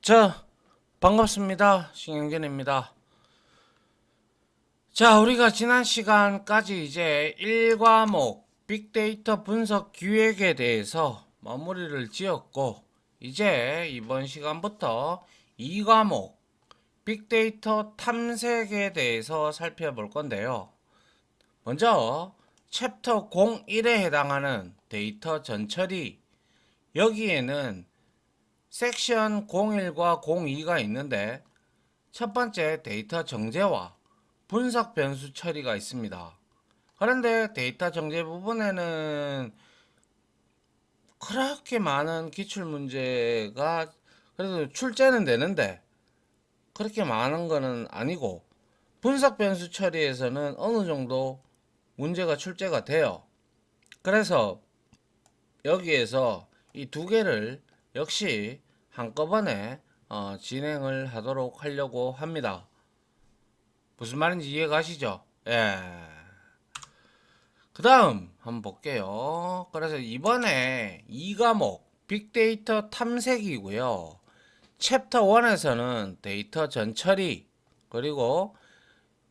자, 반갑습니다. 신영진입니다. 자, 우리가 지난 시간까지 이제 1과목 빅데이터 분석 기획에 대해서 마무리를 지었고, 이제 이번 시간부터 2과목 빅데이터 탐색에 대해서 살펴볼 건데요. 먼저 챕터 01에 해당하는 데이터 전처리, 여기에는 섹션 01과 02가 있는데, 첫 번째 데이터 정제와 분석 변수 처리가 있습니다. 그런데 데이터 정제 부분에는 그렇게 많은 기출 문제가 그래도 출제는 되는데 그렇게 많은 거는 아니고, 분석 변수 처리에서는 어느 정도 문제가 출제가 돼요. 그래서 여기에서 이 두 개를 역시 한꺼번에 진행을 하도록 하려고 합니다. 무슨 말인지 이해가시죠? 예. 그 다음 한번 볼게요. 그래서 이번에 2과목 빅데이터 탐색이고요. 챕터 1에서는 데이터 전처리, 그리고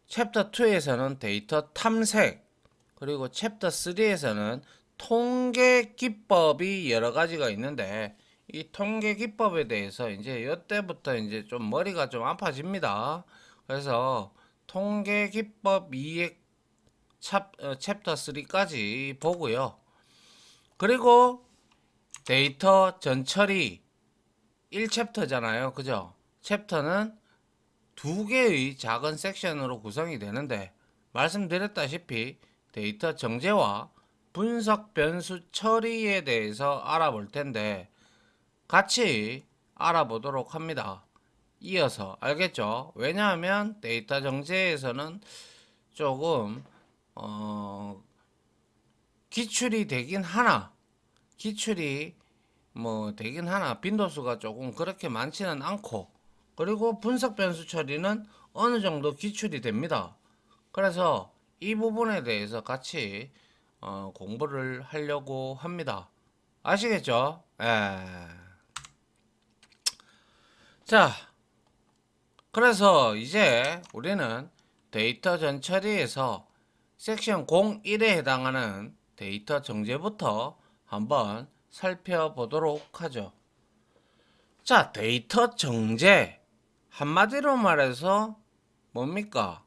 챕터 2에서는 데이터 탐색, 그리고 챕터 3에서는 통계 기법이 여러 가지가 있는데, 이 통계 기법에 대해서 이제 이때부터 이제 좀 머리가 좀 아파집니다. 그래서 통계 기법 이해 챕터 3까지 보고요. 그리고 데이터 전처리 1챕터잖아요. 그죠? 챕터는 두 개의 작은 섹션으로 구성이 되는데, 말씀드렸다시피 데이터 정제와 분석 변수 처리에 대해서 알아볼 텐데 같이 알아보도록 합니다. 이어서 알겠죠? 왜냐하면 데이터 정제에서는 조금 기출이 되긴 하나, 기출이 뭐 되긴 하나, 빈도수가 조금 그렇게 많지는 않고, 그리고 분석 변수 처리는 어느 정도 기출이 됩니다. 그래서 이 부분에 대해서 같이 공부를 하려고 합니다. 아시겠죠? 예. 자, 그래서 이제 우리는 데이터 전처리에서 섹션 01에 해당하는 데이터 정제부터 한번 살펴보도록 하죠. 자, 데이터 정제. 한마디로 말해서 뭡니까?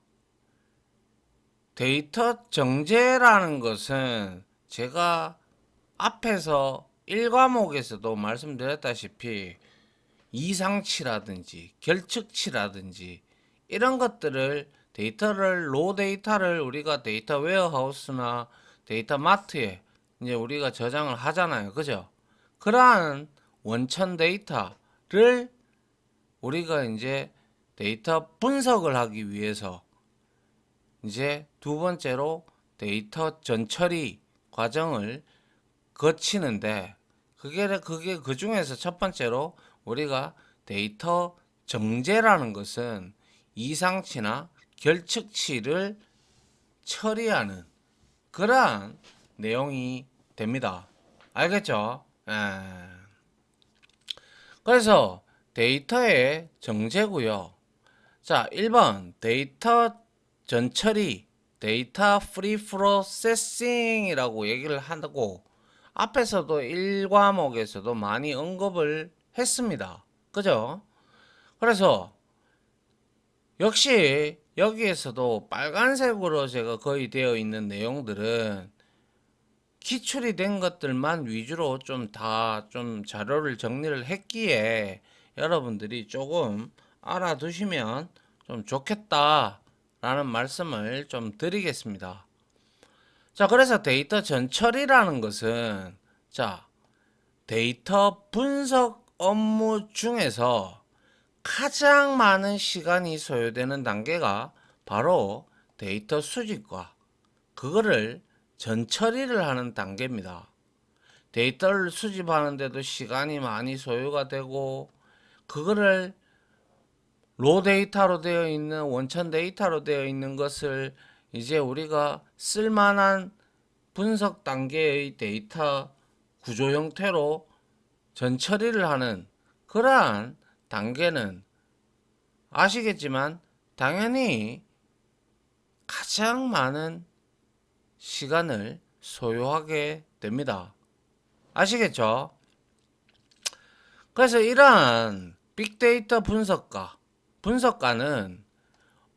데이터 정제라는 것은 제가 앞에서 1과목에서도 말씀드렸다시피 이상치라든지 결측치라든지 이런 것들을 데이터를 로 데이터를 우리가 데이터 웨어하우스나 데이터 마트에 이제 우리가 저장을 하잖아요. 그죠? 그러한 원천 데이터를 우리가 이제 데이터 분석을 하기 위해서 이제 두 번째로 데이터 전처리 과정을 거치는데, 그게 그 중에서 첫 번째로 우리가 데이터 정제라는 것은 이상치나 결측치를 처리하는 그러한 내용이 됩니다. 알겠죠? 예. 그래서 데이터의 정제고요. 자, 1번 데이터 전처리, 데이터 프리 프로세싱이라고 얘기를 하고, 앞에서도 1과목에서도 많이 언급을 했습니다. 그죠? 그래서 역시 여기에서도 빨간색으로 제가 거의 되어 있는 내용들은 기출이 된 것들만 위주로 좀 자료를 정리를 했기에 여러분들이 조금 알아두시면 좀 좋겠다라는 말씀을 좀 드리겠습니다. 자, 그래서 데이터 전처리라는 것은, 자, 데이터 분석 업무 중에서 가장 많은 시간이 소요되는 단계가 바로 데이터 수집과 그거를 전처리를 하는 단계입니다. 데이터를 수집하는데도 시간이 많이 소요가 되고, 그거를 로 데이터로 되어 있는 원천 데이터로 되어 있는 것을 이제 우리가 쓸만한 분석 단계의 데이터 구조 형태로 전처리를 하는 그러한 단계는 아시겠지만 당연히 가장 많은 시간을 소요하게 됩니다. 아시겠죠? 그래서 이러한 빅데이터 분석가는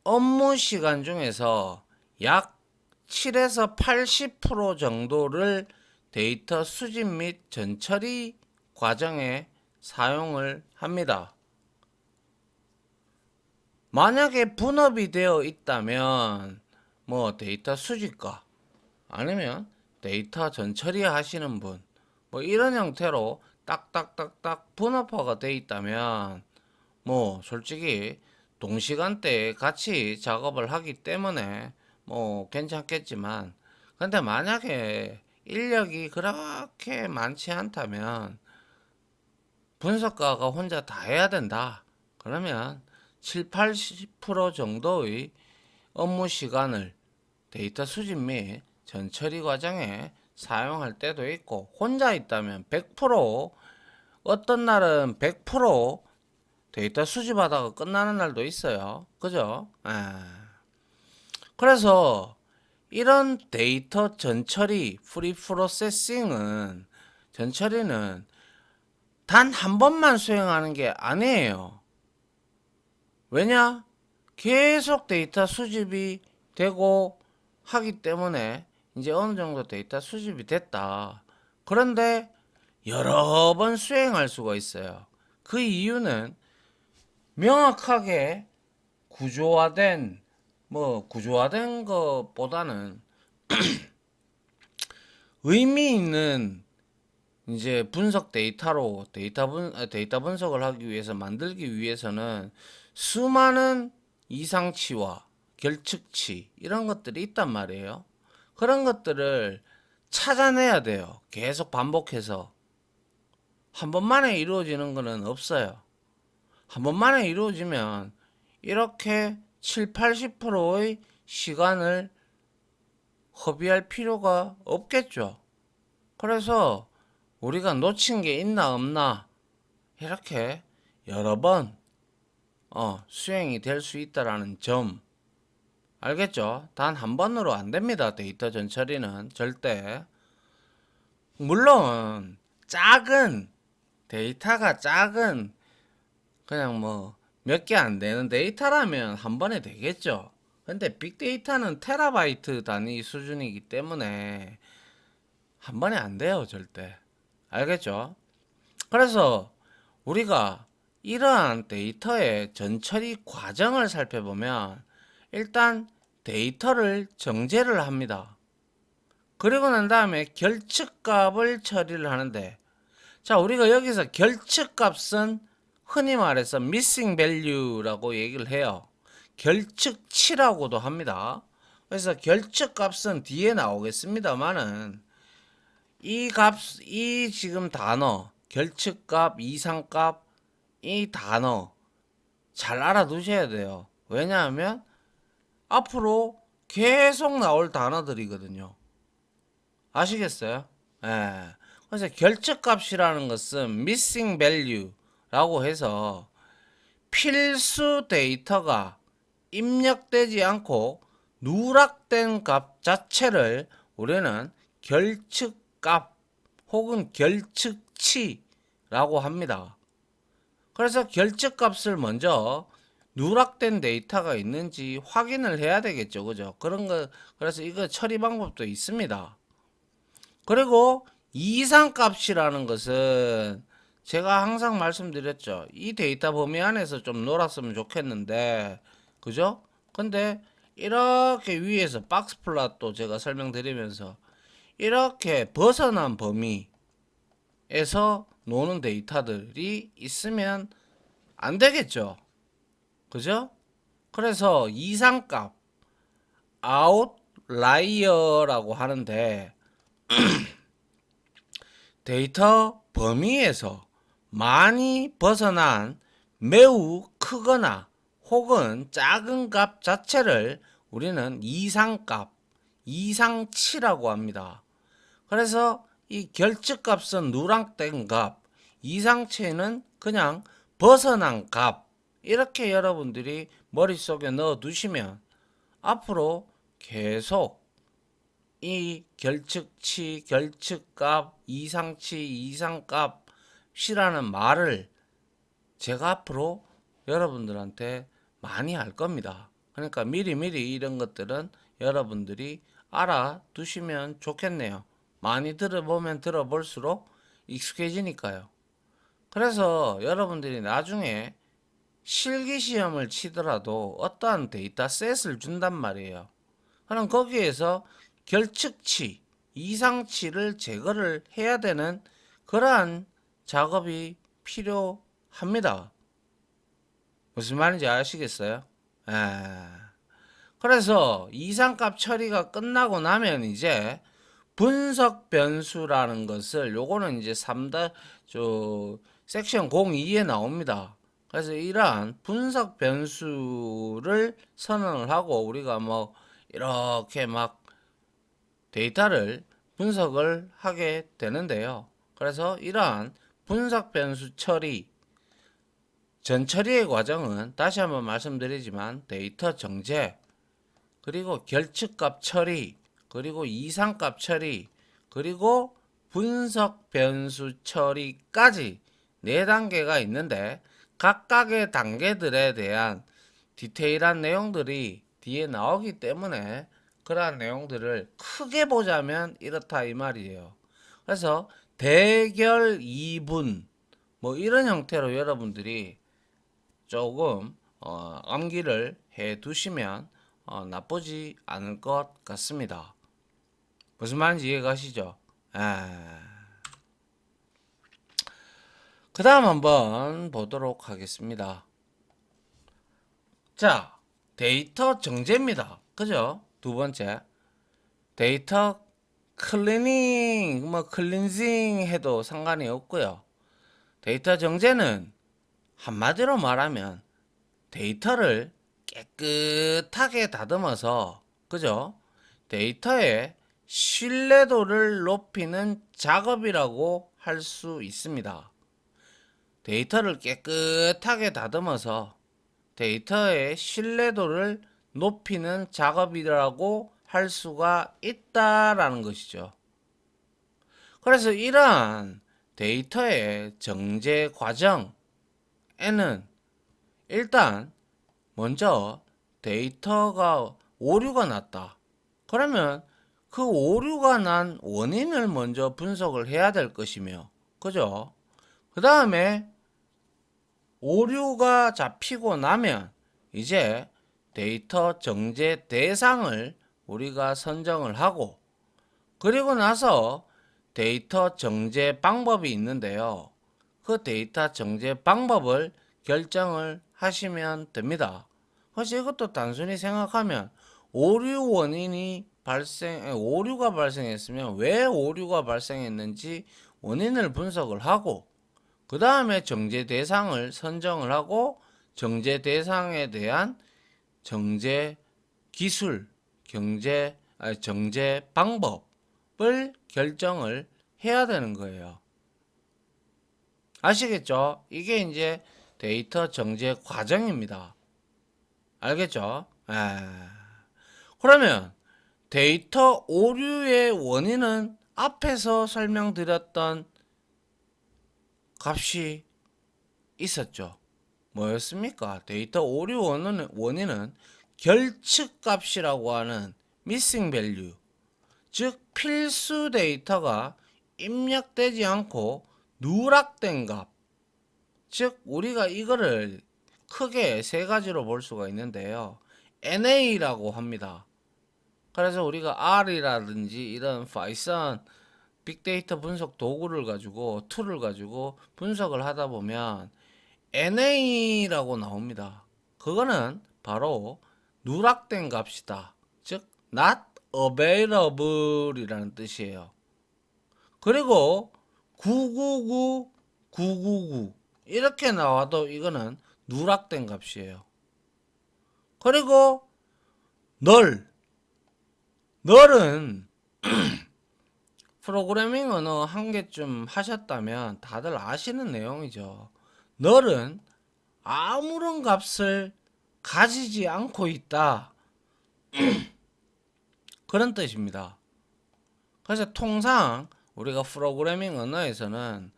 업무 시간 중에서 약 7에서 80% 정도를 데이터 수집 및 전처리 과정에 사용을 합니다. 만약에 분업이 되어 있다면 뭐 데이터 수집과 아니면 데이터 전처리 하시는 분 뭐 이런 형태로 딱딱딱딱 분업화가 되어 있다면 뭐 솔직히 동시간대에 같이 작업을 하기 때문에 뭐 괜찮겠지만, 근데 만약에 인력이 그렇게 많지 않다면 분석가가 혼자 다 해야 된다 그러면 7, 80% 정도의 업무 시간을 데이터 수집 및 전처리 과정에 사용할 때도 있고, 혼자 있다면 100%, 어떤 날은 100% 데이터 수집하다가 끝나는 날도 있어요. 그죠? 그래서 이런 데이터 전처리, 프리프로세싱은, 전처리는 단 한 번만 수행하는 게 아니에요. 왜냐? 계속 데이터 수집이 되고 하기 때문에 이제 어느 정도 데이터 수집이 됐다. 그런데 여러 번 수행할 수가 있어요. 그 이유는 명확하게 구조화된 것보다는 의미 있는 이제 분석 데이터로 데이터 분석을 하기 위해서 만들기 위해서는 수많은 이상치와 결측치 이런 것들이 있단 말이에요. 그런 것들을 찾아내야 돼요. 계속 반복해서. 한 번만에 이루어지는 것은 없어요. 한 번만에 이루어지면 이렇게 7, 80%의 시간을 허비할 필요가 없겠죠. 그래서 우리가 놓친 게 있나 없나 이렇게 여러 번 수행이 될 수 있다라는 점 알겠죠? 단 한 번으로 안 됩니다. 데이터 전처리는 절대. 물론 데이터가 작은 그냥 뭐 몇 개 안 되는 데이터라면 한 번에 되겠죠. 근데 빅데이터는 테라바이트 단위 수준이기 때문에 한 번에 안 돼요, 절대. 알겠죠? 그래서 우리가 이러한 데이터의 전처리 과정을 살펴보면 일단 데이터를 정제를 합니다. 그리고 난 다음에 결측값을 처리를 하는데, 자, 우리가 여기서 결측값은 흔히 말해서 missing value라고 얘기를 해요. 결측치라고도 합니다. 그래서 결측값은 뒤에 나오겠습니다만은 이 지금 단어 결측값, 이상값 이 단어 잘 알아두셔야 돼요. 왜냐하면 앞으로 계속 나올 단어들이거든요. 아시겠어요? 예. 그래서 결측값이라는 것은 missing value라고 해서 필수 데이터가 입력되지 않고 누락된 값 자체를 우리는 결측값 혹은 결측치라고 합니다. 그래서 결측값을 먼저 누락된 데이터가 있는지 확인을 해야 되겠죠. 그죠? 그래서 이거 처리 방법도 있습니다. 그리고 이상값이라는 것은 제가 항상 말씀드렸죠. 이 데이터 범위 안에서 좀 놀았으면 좋겠는데, 그죠? 근데 이렇게 위에서 박스 플롯도 제가 설명드리면서 이렇게 벗어난 범위에서 노는 데이터들이 있으면 안 되겠죠. 그죠? 그래서 이상값, 아웃라이어라고 하는데 데이터 범위에서 많이 벗어난 매우 크거나 혹은 작은 값 자체를 우리는 이상값, 이상치라고 합니다. 그래서 이 결측값은 누락된 값, 이상치는 그냥 벗어난 값 이렇게 여러분들이 머릿속에 넣어 두시면 앞으로 계속 이 결측치, 결측값, 이상치, 이상값이라는 말을 제가 앞으로 여러분들한테 많이 할 겁니다. 그러니까 미리미리 이런 것들은 여러분들이 알아두시면 좋겠네요. 많이 들어보면 들어볼수록 익숙해지니까요. 그래서 여러분들이 나중에 실기시험을 치더라도 어떠한 데이터셋을 준단 말이에요. 그럼 거기에서 결측치, 이상치를 제거를 해야 되는 그러한 작업이 필요합니다. 무슨 말인지 아시겠어요? 그래서 이상값 처리가 끝나고 나면 이제 분석 변수라는 것을 요거는 이제 3다 섹션 02에 나옵니다. 그래서 이러한 분석 변수를 선언을 하고 우리가 뭐 이렇게 막 데이터를 분석을 하게 되는데요. 그래서 이러한 분석 변수 처리 전 처리의 과정은 다시 한번 말씀드리지만 데이터 정제 그리고 결측값 처리 그리고 이상값 처리 그리고 분석 변수 처리까지 4단계가 있는데 각각의 단계들에 대한 디테일한 내용들이 뒤에 나오기 때문에 그러한 내용들을 크게 보자면 이렇다 이 말이에요. 그래서 대결 2분 뭐 이런 형태로 여러분들이 조금 암기를 해 두시면 나쁘지 않을 것 같습니다. 무슨 말인지 이해가시죠? 그 다음 한번 보도록 하겠습니다. 자, 데이터 정제입니다. 그죠? 두 번째. 데이터 클리닝, 뭐 클린징 해도 상관이 없고요. 데이터 정제는 한마디로 말하면 데이터를 깨끗하게 다듬어서 그죠? 데이터의 신뢰도를 높이는 작업이라고 할 수 있습니다. 데이터를 깨끗하게 다듬어서 데이터의 신뢰도를 높이는 작업이라고 할 수가 있다라는 것이죠. 그래서 이러한 데이터의 정제 과정에는 일단 먼저 데이터가 오류가 났다. 그러면 그 오류가 난 원인을 먼저 분석을 해야 될 것이며, 그죠? 그 다음에 오류가 잡히고 나면 이제 데이터 정제 대상을 우리가 선정을 하고, 그리고 나서 데이터 정제 방법이 있는데요. 그 데이터 정제 방법을 결정을 하시면 됩니다. 그래서 이것도 단순히 생각하면 오류 원인이 오류가 발생했으면 왜 오류가 발생했는지 원인을 분석을 하고 그 다음에 정제 대상을 선정을 하고 정제 대상에 대한 정제 기술, 정제 방법을 결정을 해야 되는 거예요. 아시겠죠? 이게 이제 데이터 정제 과정입니다. 알겠죠? 그러면 데이터 오류의 원인은 앞에서 설명드렸던 값이 있었죠. 뭐였습니까? 데이터 오류 원인은 결측값이라고 하는 missing value, 즉 필수 데이터가 입력되지 않고 누락된 값, 즉 우리가 이거를 크게 세 가지로 볼 수가 있는데요. NA라고 합니다. 그래서 우리가 R이라든지 이런 파이썬 빅데이터 분석 도구를 가지고 툴을 가지고 분석을 하다 보면 NA라고 나옵니다. 그거는 바로 누락된 값이다. 즉 not available 이라는 뜻이에요. 그리고 999, 999 이렇게 나와도 이거는 누락된 값이에요. 그리고 널은 프로그래밍 언어 한 개쯤 하셨다면 다들 아시는 내용이죠. 널은 아무런 값을 가지지 않고 있다. 그런 뜻입니다. 그래서 통상 우리가 프로그래밍 언어에서는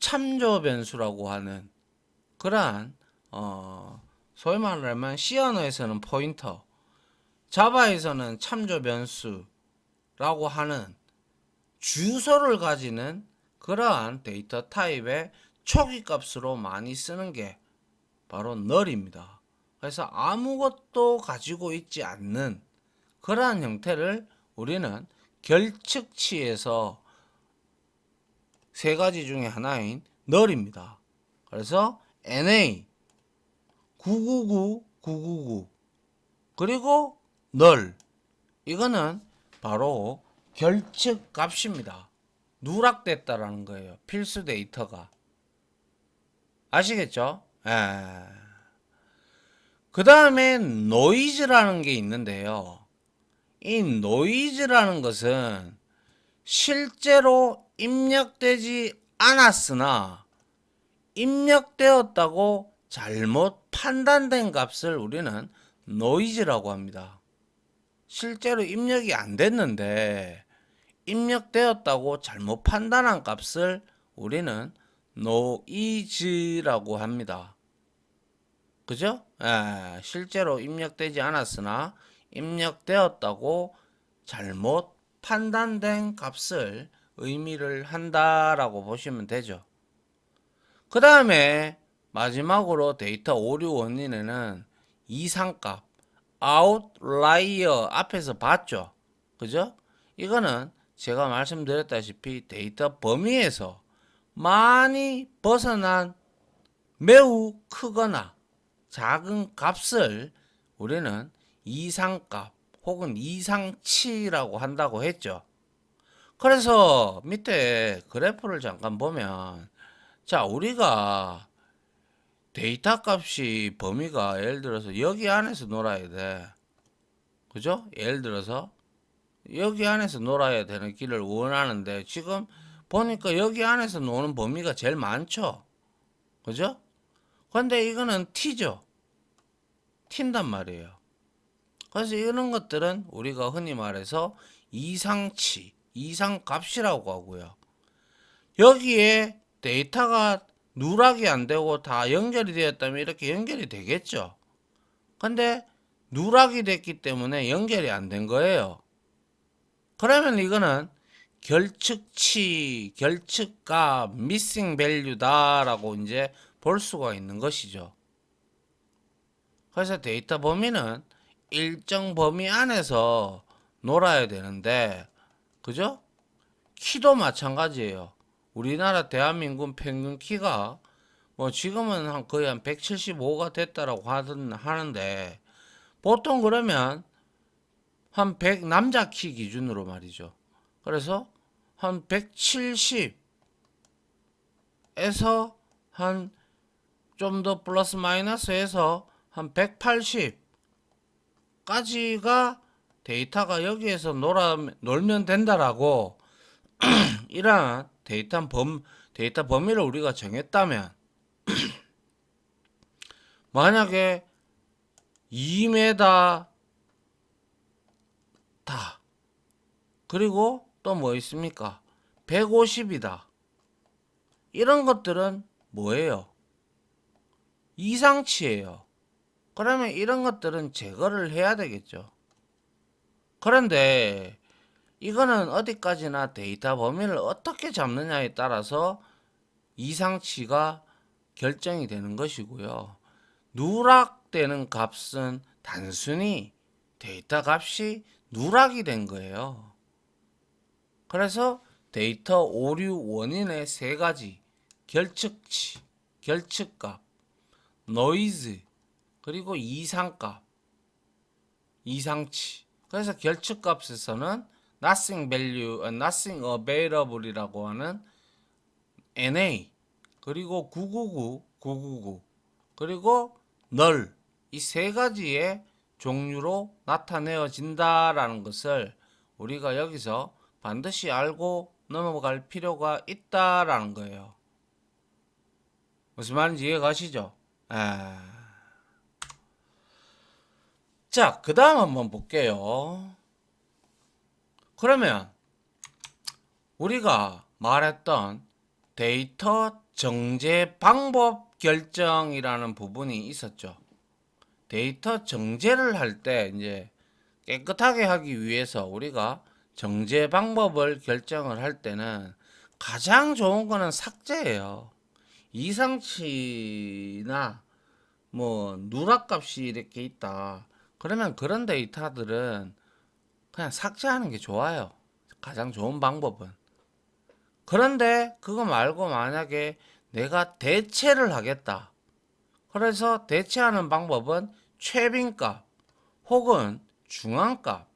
참조 변수라고 하는 그러한 소위 말하면 C 언어에서는 포인터, 자바에서는 참조 변수라고 하는 주소를 가지는 그러한 데이터 타입의 초기 값으로 많이 쓰는 게 바로 널입니다. 그래서 아무것도 가지고 있지 않는 그러한 형태를 우리는 결측치에서 세 가지 중에 하나인 널입니다. 그래서 NA 999 999 그리고 널, 이거는 바로 결측 값입니다. 누락됐다라는 거예요. 필수 데이터가. 아시겠죠? 그 다음에 노이즈라는 게 있는데요. 이 노이즈라는 것은 실제로 입력되지 않았으나 입력되었다고 잘못 판단된 값을 우리는 노이즈라고 합니다. 실제로 입력이 안 됐는데 입력되었다고 잘못 판단한 값을 우리는 노이즈라고 합니다. 그죠? 실제로 입력되지 않았으나 입력되었다고 잘못 판단된 값을 의미를 한다라고 보시면 되죠. 그 다음에 마지막으로 데이터 오류 원인에는 이상값, outlier 앞에서 봤죠. 그죠? 이거는 제가 말씀드렸다시피 데이터 범위에서 많이 벗어난 매우 크거나 작은 값을 우리는 이상값 혹은 이상치라고 한다고 했죠. 그래서 밑에 그래프를 잠깐 보면, 자, 우리가 데이터 값이 범위가 예를 들어서 여기 안에서 놀아야 돼. 그죠? 예를 들어서 여기 안에서 놀아야 되는 길을 원하는데 지금 보니까 여기 안에서 노는 범위가 제일 많죠. 그죠? 근데 이거는 t죠. t인단 말이에요. 그래서 이런 것들은 우리가 흔히 말해서 이상치, 이상값이라고 하고요. 여기에 데이터가 누락이 안 되고 다 연결이 되었다면 이렇게 연결이 되겠죠. 근데 누락이 됐기 때문에 연결이 안 된 거예요. 그러면 이거는 결측치, 결측값, missing value다라고 이제 볼 수가 있는 것이죠. 그래서 데이터 범위는 일정 범위 안에서 놀아야 되는데, 그죠? 키도 마찬가지예요. 우리나라 대한민국 평균 키가 뭐 지금은 거의 한 175가 됐다라고 하는데, 보통 그러면 한 100 남자 키 기준으로 말이죠. 그래서 한 170에서 한 좀 더 플러스 마이너스해서 한 180까지가 데이터가 여기에서 놀면 된다라고 이러한 데이터 범위를 우리가 정했다면, 만약에 2m 다, 그리고 또 뭐 있습니까? 150이다. 이런 것들은 뭐예요? 이상치예요. 그러면 이런 것들은 제거를 해야 되겠죠. 그런데 이거는 어디까지나 데이터 범위를 어떻게 잡느냐에 따라서 이상치가 결정이 되는 것이고요. 누락되는 값은 단순히 데이터 값이 누락이 된 거예요. 그래서 데이터 오류 원인의 세 가지: 결측치, 결측값, 노이즈, 그리고 이상값, 이상치. 그래서 결측값에서는 nothing value, nothing available이라고 하는 NA, 그리고 999, 999, 그리고 null, 이 세 가지의 종류로 나타내어진다라는 것을 우리가 여기서 반드시 알고 넘어갈 필요가 있다라는 거예요. 무슨 말인지 이해 가시죠? 자, 그 다음 한번 볼게요. 그러면 우리가 말했던 데이터 정제 방법 결정이라는 부분이 있었죠. 데이터 정제를 할 때 이제 깨끗하게 하기 위해서 우리가 정제 방법을 결정을 할 때는 가장 좋은 거는 삭제예요. 이상치나 뭐 누락값이 이렇게 있다. 그러면 그런 데이터들은 그냥 삭제하는 게 좋아요. 가장 좋은 방법은. 그런데 그거 말고 만약에 내가 대체를 하겠다. 그래서 대체하는 방법은 최빈값 혹은 중앙값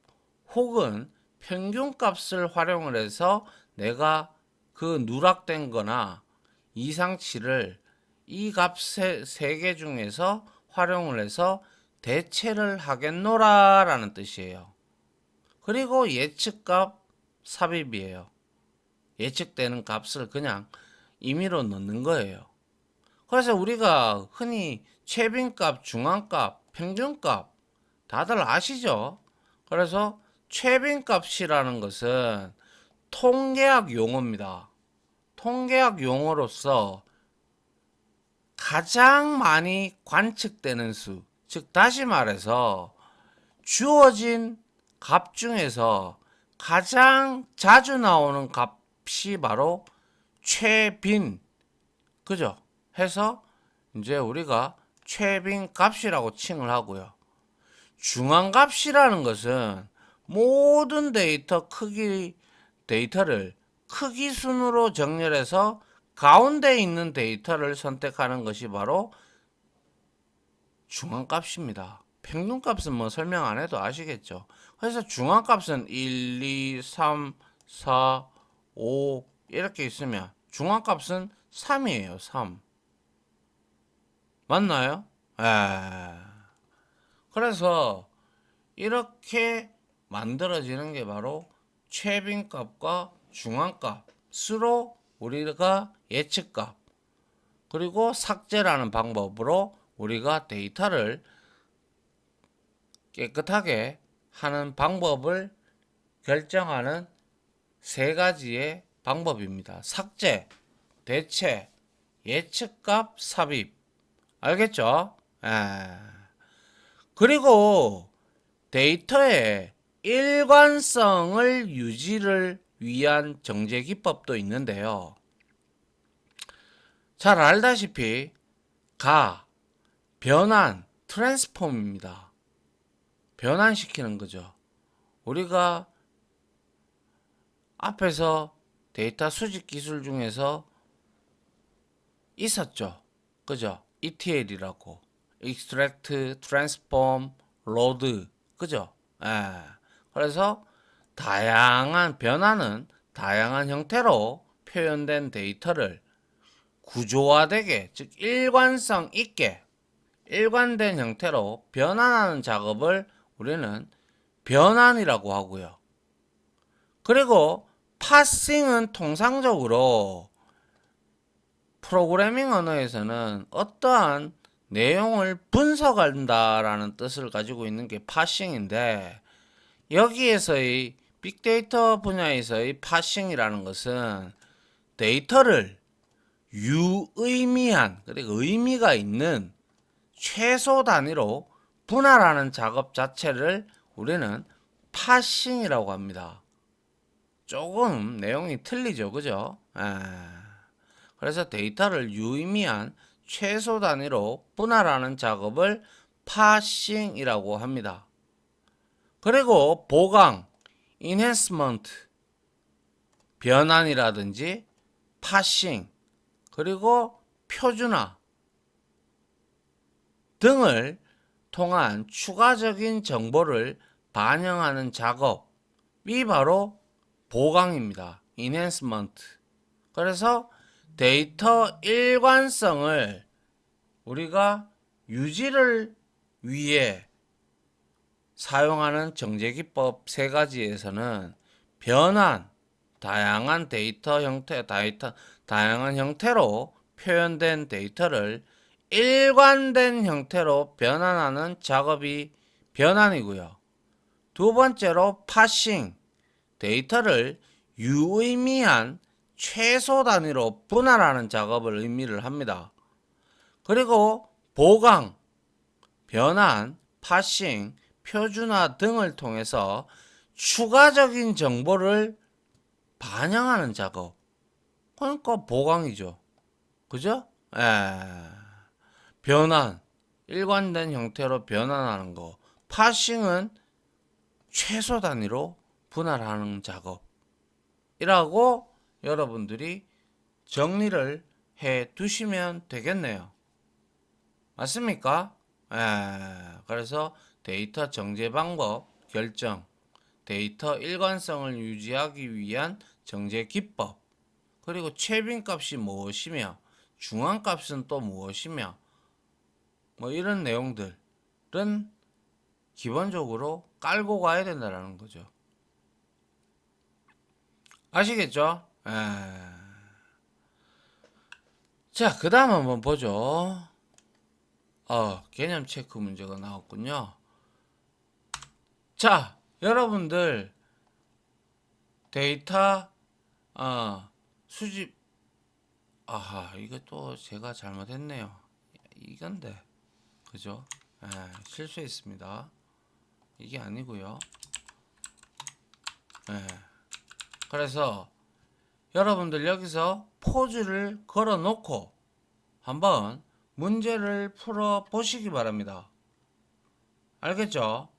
혹은 평균값을 활용을 해서 내가 그 누락된 거나 이상치를 이 값 세 개 중에서 활용을 해서 대체를 하겠노라 라는 뜻이에요. 그리고 예측값 삽입이에요. 예측되는 값을 그냥 임의로 넣는 거예요. 그래서 우리가 흔히 최빈값, 중앙값, 평균값 다들 아시죠? 그래서 최빈값이라는 것은 통계학 용어입니다. 통계학 용어로서 가장 많이 관측되는 수, 즉 다시 말해서 주어진 값 중에서 가장 자주 나오는 값이 바로 최빈, 그죠? 해서 이제 우리가 최빈 값이라고 칭을 하고요. 중앙값이라는 것은 모든 데이터를 크기 순으로 정렬해서 가운데 있는 데이터를 선택하는 것이 바로 중앙값입니다. 평균값은 뭐 설명 안 해도 아시겠죠. 그래서 중앙값은 1, 2, 3, 4, 5 이렇게 있으면 중앙값은 3이에요. 3. 맞나요? 그래서 이렇게 만들어지는 게 바로 최빈값과 중앙값으로 우리가 예측값 그리고 삭제라는 방법으로 우리가 데이터를 깨끗하게 하는 방법을 결정하는 세 가지의 방법입니다. 삭제, 대체, 예측값, 삽입. 알겠죠? 그리고 데이터의 일관성을 유지를 위한 정제 기법도 있는데요. 잘 알다시피 변환, 트랜스폼입니다. 변환시키는 거죠. 우리가 앞에서 데이터 수집 기술 중에서 있었죠. 그죠? ETL이라고. Extract, Transform, Load. 그죠? 그래서 다양한 변화는 다양한 형태로 표현된 데이터를 구조화되게, 즉 일관성 있게 일관된 형태로 변환하는 작업을 우리는 변환이라고 하고요. 그리고 파싱은 통상적으로 프로그래밍 언어에서는 어떠한 내용을 분석한다라는 뜻을 가지고 있는 게 파싱인데, 여기에서의 빅데이터 분야에서의 파싱이라는 것은 데이터를 유의미한, 그러니까 의미가 있는 최소 단위로 분할하는 작업 자체를 우리는 파싱이라고 합니다. 조금 내용이 틀리죠, 그죠? 그래서 데이터를 유의미한 최소 단위로 분할하는 작업을 파싱이라고 합니다. 그리고 보강, 인핸스먼트, 변환이라든지 파싱, 그리고 표준화 등을 통한 추가적인 정보를 반영하는 작업이 바로 보강입니다. 인핸스먼트. 그래서 데이터 일관성을 우리가 유지를 위해 사용하는 정제기법 세 가지에서는 변환, 다양한 데이터 형태, 다양한 형태로 표현된 데이터를 일관된 형태로 변환하는 작업이 변환이고요. 두 번째로 파싱, 데이터를 유의미한 최소 단위로 분할하는 작업을 의미를 합니다. 그리고 보강, 변환, 파싱, 표준화 등을 통해서 추가적인 정보를 반영하는 작업. 그러니까 보강이죠. 그죠? 변환, 일관된 형태로 변환하는 거. 파싱은 최소 단위로 분할하는 작업이라고 여러분들이 정리를 해 두시면 되겠네요. 맞습니까? 그래서 데이터 정제 방법, 결정, 데이터 일관성을 유지하기 위한 정제 기법, 그리고 최빈값이 무엇이며 중앙값은 또 무엇이며 뭐 이런 내용들은 기본적으로 깔고 가야 된다는 거죠. 아시겠죠? 자, 그 다음 한번 보죠. 개념 체크 문제가 나왔군요. 자, 여러분들 데이터 수집 이거 또 제가 잘못했네요. 이건데 그죠? 실수했습니다. 이게 아니고요. 그래서 여러분들 여기서 포즈를 걸어 놓고 한번 문제를 풀어 보시기 바랍니다. 알겠죠?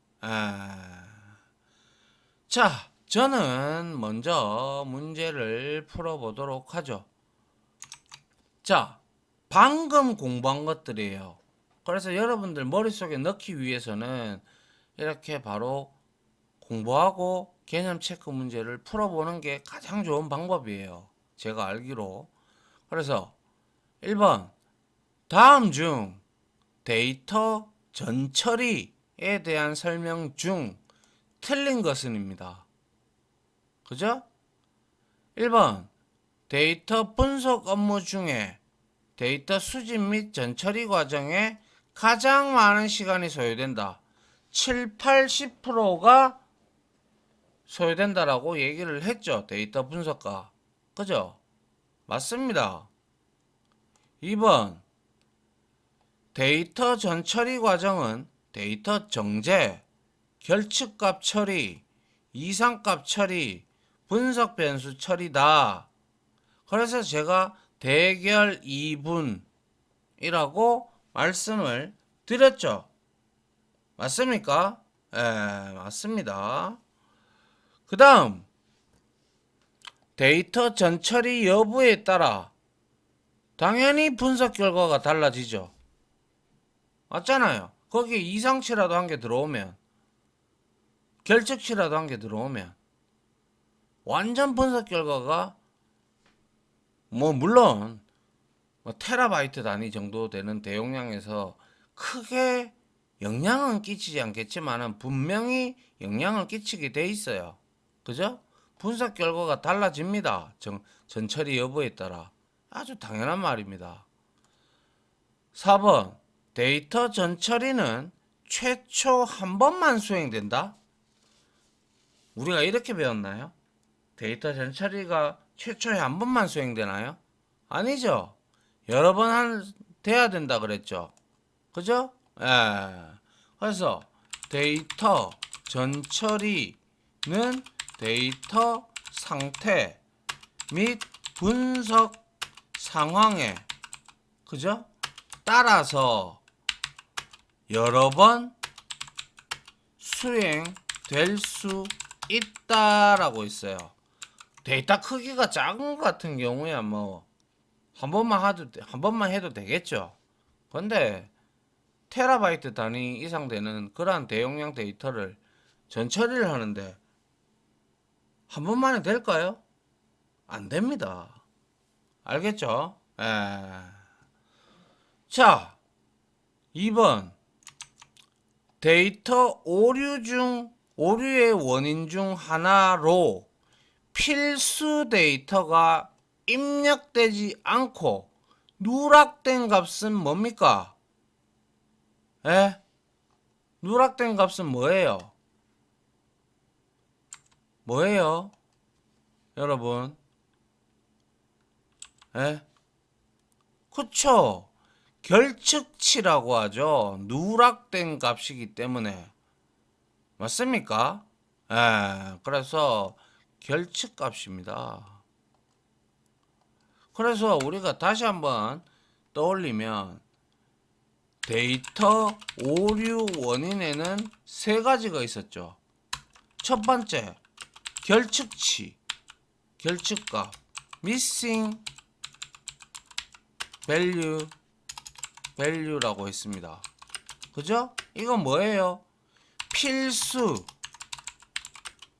자, 저는 먼저 문제를 풀어 보도록 하죠. 자, 방금 공부한 것들이에요. 그래서 여러분들 머릿속에 넣기 위해서는 이렇게 바로 공부하고 개념 체크 문제를 풀어보는 게 가장 좋은 방법이에요. 제가 알기로. 그래서 1번, 다음 중 데이터 전처리에 대한 설명 중 틀린 것은입니다. 그죠? 1번, 데이터 분석 업무 중에 데이터 수집 및 전처리 과정에 가장 많은 시간이 소요된다. 7, 80%가 소요된다라고 얘기를 했죠. 데이터 분석가. 그죠? 맞습니다. 2번, 데이터 전처리 과정은 데이터 정제, 결측값 처리, 이상값 처리, 분석 변수 처리다. 그래서 제가 대결 2분이라고 말씀을 드렸죠. 맞습니까? 맞습니다. 그 다음, 데이터 전처리 여부에 따라 당연히 분석 결과가 달라지죠. 맞잖아요. 거기에 이상치라도 한 개 들어오면, 결측치라도 한 개 들어오면 완전 분석 결과가 물론 테라바이트 단위 정도 되는 대용량에서 크게 영향은 끼치지 않겠지만 분명히 영향을 끼치게 돼 있어요. 그죠? 분석 결과가 달라집니다. 전처리 여부에 따라. 아주 당연한 말입니다. 4번, 데이터 전처리는 최초 한 번만 수행된다? 우리가 이렇게 배웠나요? 데이터 전처리가 최초에 한 번만 수행되나요? 아니죠. 여러 번 돼야 된다 그랬죠. 그죠? 그래서 데이터 전처리는 데이터 상태 및 분석 상황에 그죠? 따라서 여러 번 수행될 수 있다라고 있어요. 데이터 크기가 작은 것 같은 경우야 한 번만 해도 되겠죠. 근데 테라바이트 단위 이상 되는 그러한 대용량 데이터를 전처리를 하는데 한 번만에 될까요? 안 됩니다. 알겠죠? 자, 2번. 데이터 오류의 원인 중 하나로 필수 데이터가 입력되지 않고 누락된 값은 뭡니까? 에? 누락된 값은 뭐예요? 뭐예요? 여러분? 에? 그쵸? 결측치라고 하죠. 누락된 값이기 때문에. 맞습니까? 그래서 결측값입니다. 그래서 우리가 다시 한번 떠올리면 데이터 오류 원인에는 세 가지가 있었죠. 첫 번째, 결측치, 결측값, missing value, value라고 했습니다. 그죠? 이건 뭐예요? 필수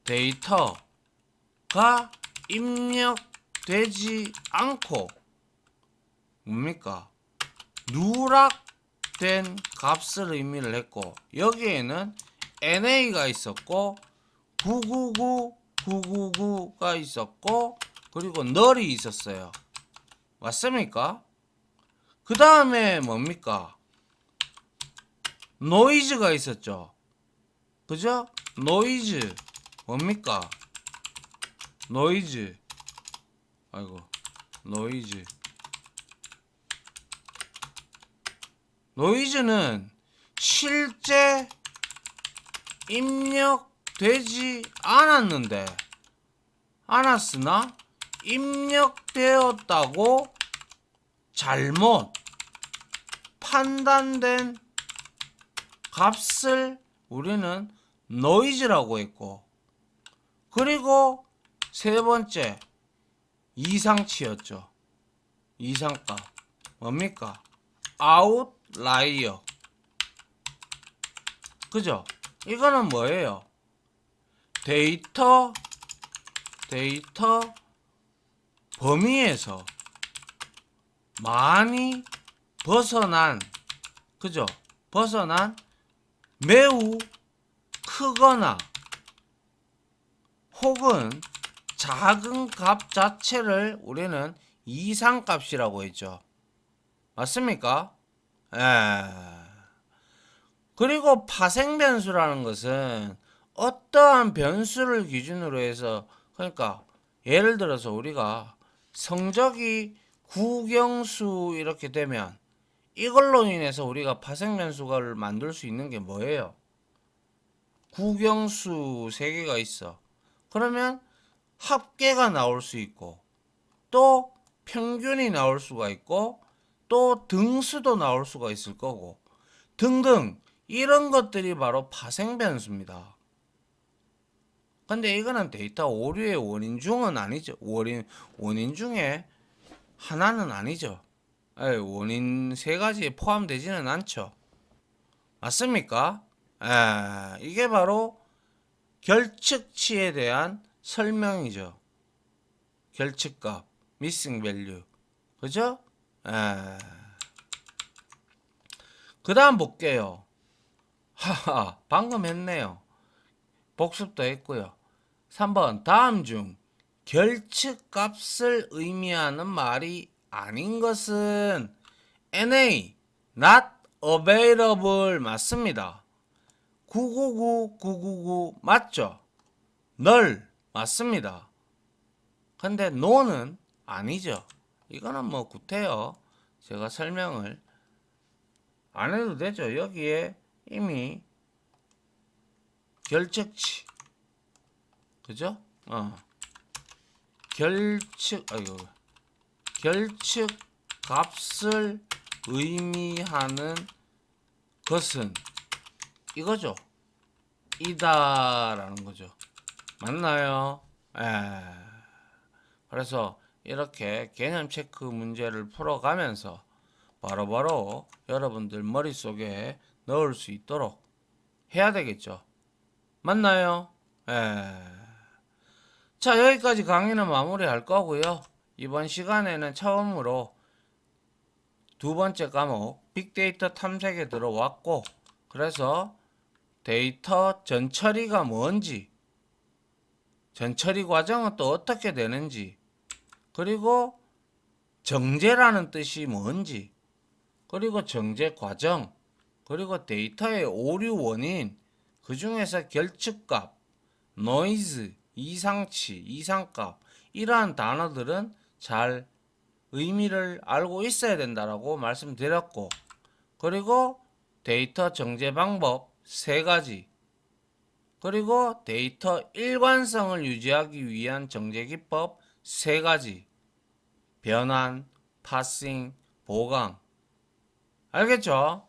데이터가 입력되지 않고 뭡니까? 누락된 값을 의미를 했고 여기에는 NA가 있었고 999, 999가 있었고 그리고 null이 있었어요. 맞습니까? 그 다음에 뭡니까? 노이즈가 있었죠. 그죠? 노이즈 뭡니까? 노이즈 아이고 노이즈 노이즈는 실제 입력되지 않았으나 입력되었다고 잘못 판단된 값을 우리는 노이즈라고 했고 그리고 세 번째 이상치였죠. 이상값 뭡니까? 아웃라이어 그죠? 이거는 뭐예요? 데이터 범위에서 많이 벗어난 그죠? 벗어난 매우 크거나 혹은 작은 값 자체를 우리는 이상값이라고 했죠. 맞습니까? 그리고 파생 변수라는 것은 어떠한 변수를 기준으로 해서 그러니까 예를 들어서 우리가 성적이 국영수 이렇게 되면 이걸로 인해서 우리가 파생 변수를 만들 수 있는 게 뭐예요? 국영수 3개가 있어. 그러면 합계가 나올 수 있고 또 평균이 나올 수가 있고 또 등수도 나올 수가 있을 거고 등등 이런 것들이 바로 파생 변수입니다. 근데 이거는 데이터 오류의 원인 중은 아니죠. 원인 중에 하나는 아니죠. 원인 3가지에 포함되지는 않죠. 맞습니까? 이게 바로 결측치에 대한 설명이죠. 결측값, missing value. 그죠? 그 다음 볼게요. 하하, 방금 했네요. 복습도 했고요. 3번, 다음 중 결측값을 의미하는 말이 아닌 것은 NA, not available 맞습니다. 999, 999 맞죠? null 맞습니다. 근데 no는 아니죠. 이거는 뭐 구태여 제가 설명을 안 해도 되죠. 여기에 이미 결측치 그죠? 결측 값을 의미하는 것은 이거죠. 이다라는 거죠. 맞나요? 그래서 이렇게 개념 체크 문제를 풀어가면서 바로바로 여러분들 머릿속에 넣을 수 있도록 해야 되겠죠. 맞나요? 자, 여기까지 강의는 마무리할 거고요. 이번 시간에는 처음으로 두 번째 과목 빅데이터 탐색에 들어왔고 그래서 데이터 전처리가 뭔지 전처리 과정은 또 어떻게 되는지 그리고 정제라는 뜻이 뭔지, 그리고 정제 과정, 그리고 데이터의 오류 원인, 그 중에서 결측값, 노이즈, 이상치, 이상값, 이러한 단어들은 잘 의미를 알고 있어야 된다라고 말씀드렸고, 그리고 데이터 정제 방법 3가지, 그리고 데이터 일관성을 유지하기 위한 정제 기법 3가지, 변환, 파싱, 보강. 알겠죠?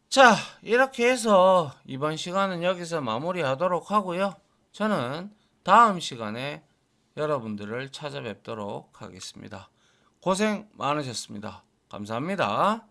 자, 이렇게 해서 이번 시간은 여기서 마무리하도록 하고요. 저는 다음 시간에 여러분들을 찾아뵙도록 하겠습니다. 고생 많으셨습니다. 감사합니다.